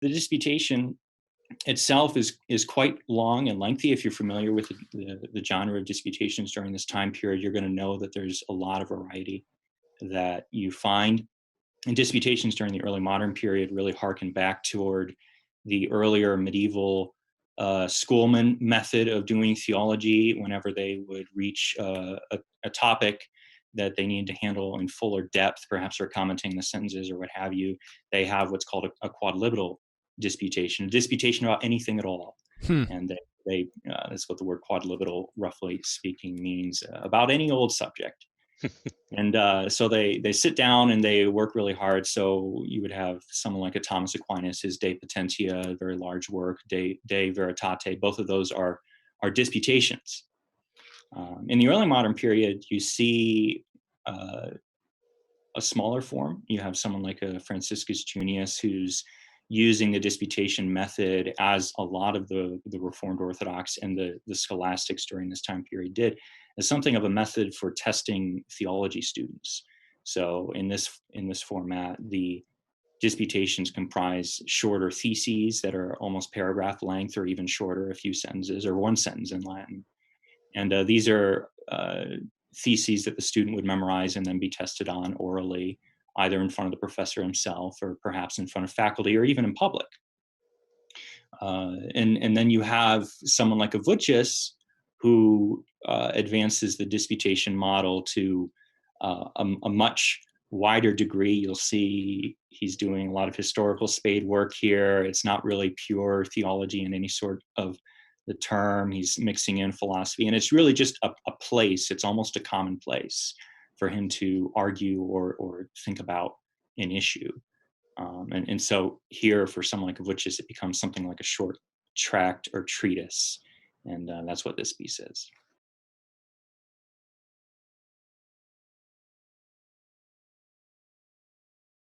the disputation itself is quite long and lengthy. If you're familiar with the genre of disputations during this time period, you're going to know that there's a lot of variety that you find. And disputations during the early modern period really harken back toward the earlier medieval schoolman method of doing theology. Whenever they would reach a topic that they need to handle in fuller depth, perhaps they're commenting the sentences or what have you, they have what's called a quadlibral disputation, a disputation about anything at all. And that's what the word quadlibral, roughly speaking, means, about any old subject. And so they sit down and they work really hard. So you would have someone like a Thomas Aquinas, his De Potentia, very large work, De Veritate. Both of those are disputations. In the early modern period, you see a smaller form. You have someone like a Franciscus Junius, who's using the disputation method, as a lot of the Reformed Orthodox and the scholastics during this time period did, as something of a method for testing theology students. So in this format, the disputations comprise shorter theses that are almost paragraph length, or even shorter, a few sentences or one sentence in Latin. And these are theses that the student would memorize and then be tested on orally, either in front of the professor himself or perhaps in front of faculty or even in public. And then you have someone like a Voetius, who advances the disputation model to a much wider degree. You'll see he's doing a lot of historical spade work here. It's not really pure theology in any sort of the term. He's mixing in philosophy, and it's really just a place. It's almost a common place for him to argue or think about an issue. And so here, for someone like Voetius, it becomes something like a short tract or treatise. And that's what this piece is.